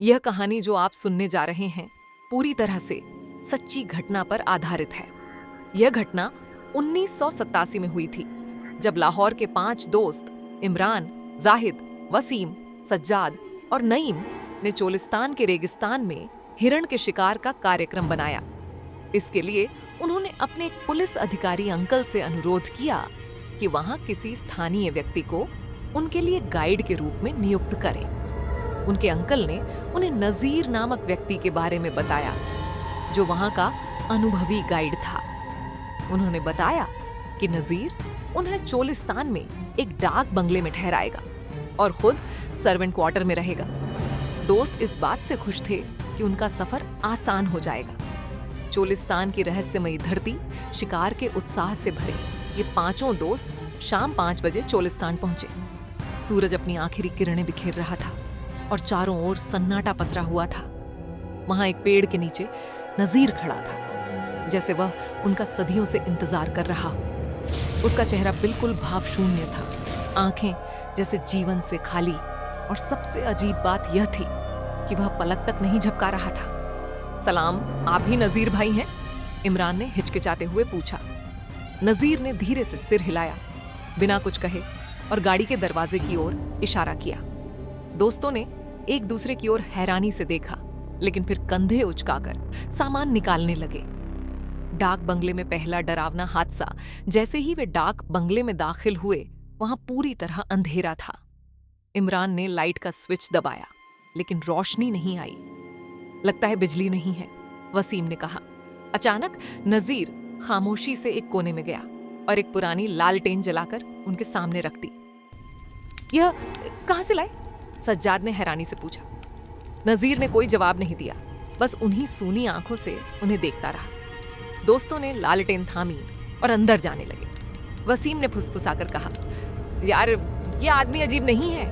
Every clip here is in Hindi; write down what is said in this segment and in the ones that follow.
यह कहानी जो आप सुनने जा रहे हैं पूरी तरह से सच्ची घटना पर आधारित है। यह घटना 1987 में हुई थी, जब लाहौर के 5 दोस्त इमरान, जाहिद, वसीम, सज्जाद और नईम ने चोलिस्तान के रेगिस्तान में हिरण के शिकार का कार्यक्रम बनाया। इसके लिए उन्होंने अपने एक पुलिस अधिकारी अंकल से अनुरोध किया कि वहां किसी स्थानीय व्यक्ति को उनके लिए गाइड के रूप में नियुक्त करें। उनके अंकल ने उन्हें नजीर नामक व्यक्ति के बारे में बताया, जो वहां का अनुभवी गाइड था। उन्होंने बताया कि नजीर उन्हें चोलिस्तान में एक डाक बंगले में ठहराएगा और खुद सर्वेंट क्वार्टर में रहेगा। दोस्त इस बात से खुश थे कि उनका सफर आसान हो जाएगा। चोलिस्तान की रहस्यमयी धरती शिकार के उत्साह से भरे ये 5 दोस्त शाम 5 बजे चोलिस्तान पहुंचे। सूरज अपनी आखिरी किरणें बिखेर रहा था और चारों ओर सन्नाटा पसरा हुआ था। वहां एक पेड़ के नीचे नजीर खड़ा था, जैसे वह उनका सदियों से इंतजार कर रहा हो। उसका चेहरा बिल्कुल भावशून्य था, आंखें जैसे जीवन से खाली, और सबसे अजीब बात यह थी कि वह पलक तक नहीं झपका रहा था। सलाम, आप ही नजीर भाई हैं? इमरान ने हिचकिचाते हुए पूछा। नजीर ने धीरे से सिर हिलाया, बिना कुछ कहे, और गाड़ी के दरवाजे की ओर इशारा किया। दोस्तों ने एक दूसरे की ओर हैरानी से देखा, लेकिन फिर कंधे उचकाकर सामान निकालने लगे। डाक बंगले में पहला डरावना हादसा। जैसे ही वे डाक बंगले में दाखिल हुए, वहां पूरी तरह अंधेरा था। इमरान ने लाइट का स्विच दबाया, लेकिन रोशनी नहीं आई। लगता है बिजली नहीं है, वसीम ने कहा। अचानक नजीर खामोशी से एक कोने में गया और एक पुरानी लालटेन जलाकर उनके सामने रख दी। यह कहां से लाए? सज्जाद ने हैरानी से पूछा। नजीर ने कोई जवाब नहीं दिया, बस उन्हीं सूनी आंखों से उन्हें देखता रहा। दोस्तों ने लालटेन थामी और अंदर जाने लगे। वसीम ने फुसफुसाकर कहा, यार ये आदमी अजीब नहीं है।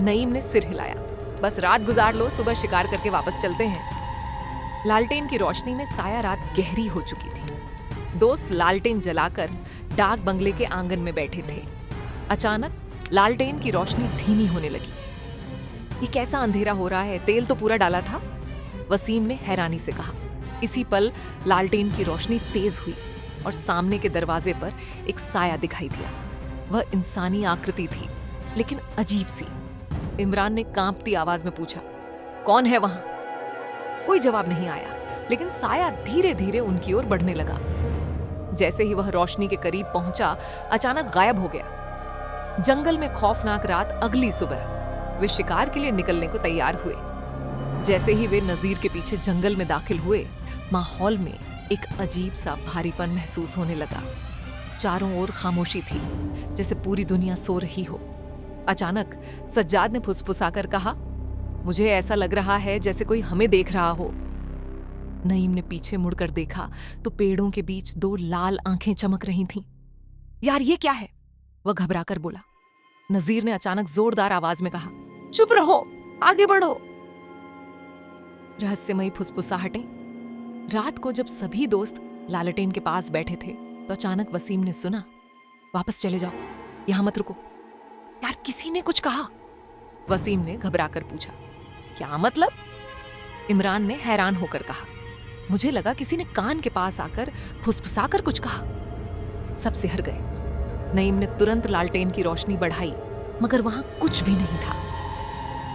नईम ने सिर हिलाया, बस रात गुजार लो, सुबह शिकार करके वापस चलते हैं। लालटेन की रोशनी में साया रात गहरी हो चुकी थी। दोस्त लालटेन जलाकर डाक बंगले के आंगन में बैठे थे। अचानक लालटेन की रोशनी धीमी होने लगी। ये कैसा अंधेरा हो रहा है? तेल तो पूरा डाला था, वसीम ने हैरानी से कहा। इसी पल लालटेन की रोशनी तेज हुई और सामने के दरवाजे पर एक साया दिखाई दिया। वह इंसानी आकृति थी, लेकिन अजीब सी। इमरान ने कांपती आवाज में पूछा, कौन है वहां? कोई जवाब नहीं आया, लेकिन साया धीरे धीरे उनकी ओर बढ़ने लगा। जैसे ही वह रोशनी के करीब पहुंचा, अचानक गायब हो गया। जंगल में खौफनाक रात। अगली सुबह वे शिकार के लिए निकलने को तैयार हुए। जैसे ही वे नजीर के पीछे जंगल में दाखिल हुए, माहौल में एक अजीब सा भारीपन महसूस होने लगा। चारों ओर खामोशी थी, जैसे पूरी दुनिया सो रही हो। अचानक सज्जाद ने फुसफुसाकर कहा, मुझे ऐसा लग रहा है जैसे कोई हमें देख रहा हो। नईम ने पीछे मुड़कर देखा तो पेड़ों के बीच 2 लाल आंखें चमक रही थीं। यार ये क्या है? वह घबराकर बोला। नजीर ने अचानक जोरदार आवाज में कहा, चुप रहो, आगे बढ़ो। रहस्यमयी फुसफुसाहटें। रात को जब सभी दोस्त लालटेन के पास बैठे थे, तो अचानक वसीम ने सुना, वापस चले जाओ, यहां मत रुको। यार किसी ने कुछ कहा, वसीम ने घबराकर पूछा। क्या मतलब? इमरान ने हैरान होकर कहा। मुझे लगा किसी ने कान के पास आकर फुसफुसाकर कुछ कहा। सब सिहर गए। नईम ने तुरंत लालटेन की रोशनी बढ़ाई, मगर वहां कुछ भी नहीं था।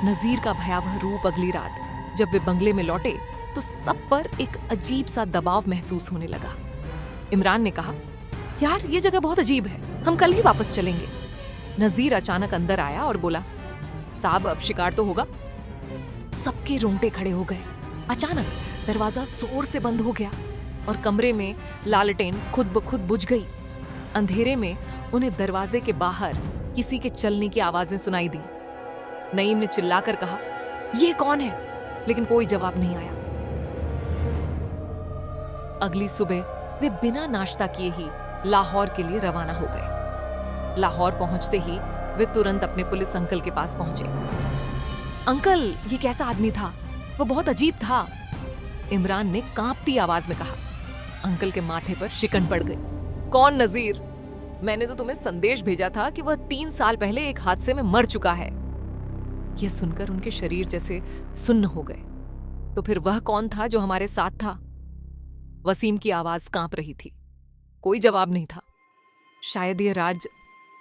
नजीर का भयावह रूप। अगली रात जब वे बंगले में लौटे, तो सब पर एक अजीब सा दबाव महसूस होने लगा। इमरान ने कहा, यार ये जगह बहुत अजीब है, हम कल ही वापस चलेंगे। नजीर अचानक अंदर आया और बोला, साहब अब शिकार तो होगा। सबके रोंगटे खड़े हो गए। अचानक दरवाजा जोर से बंद हो गया और कमरे में लालटेन खुद ब खुद बुझ गई। अंधेरे में उन्हें दरवाजे के बाहर किसी के चलने की आवाजें सुनाई दी। नईम ने चिल्लाकर कहा, ये कौन है? लेकिन कोई जवाब नहीं आया। अगली सुबह वे बिना नाश्ता किए ही लाहौर के लिए रवाना हो गए। लाहौर पहुंचते ही वे तुरंत अपने पुलिस अंकल के पास पहुंचे। अंकल, ये कैसा आदमी था? वो बहुत अजीब था, इमरान ने कांपती आवाज में कहा। अंकल के माथे पर शिकन पड़ गई। कौन नजीर? मैंने तो तुम्हें संदेश भेजा था कि वह 3 साल पहले एक हादसे में मर चुका है। यह सुनकर उनके शरीर जैसे सुन्न हो गए। तो फिर वह कौन था जो हमारे साथ था? वसीम की आवाज कांप रही थी। कोई जवाब नहीं था। शायद यह राज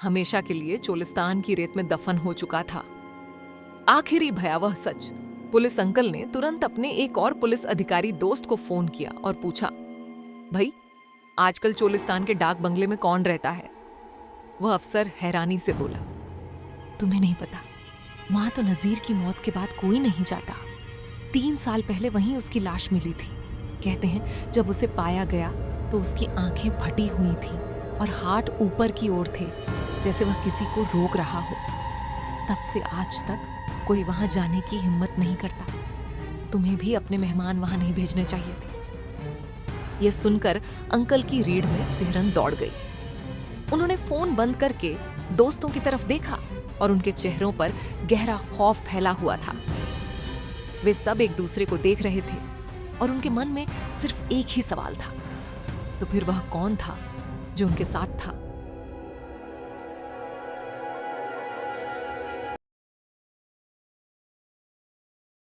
हमेशा के लिए चोलिस्तान की रेत में दफन हो चुका था। आखिरी भयावह सच। पुलिस अंकल ने तुरंत अपने एक और पुलिस अधिकारी दोस्त को फोन किया और पूछा, भाई आजकल चोलिस्तान के डाक बंगले में कौन रहता है? वह अफसर हैरानी से बोला, तुम्हें नहीं पता, वहां तो नजीर की मौत के बाद कोई नहीं जाता। 3 साल पहले वहीं उसकी लाश मिली थी। कहते हैं जब उसे पाया गया तो उसकी आंखें फटी हुई थीं और हाथ ऊपर की ओर थे, जैसे वह किसी को रोक रहा हो। तब से आज तक कोई वहां जाने की हिम्मत नहीं करता। तुम्हें भी अपने मेहमान वहां नहीं भेजने चाहिए थे। यह सुनकर अंकल की रीढ़ में सिहरन दौड़ गई। उन्होंने फोन बंद करके दोस्तों की तरफ देखा और उनके चेहरों पर गहरा खौफ फैला हुआ था। वे सब एक दूसरे को देख रहे थे और उनके मन में सिर्फ एक ही सवाल था, तो फिर वह कौन था जो उनके साथ था?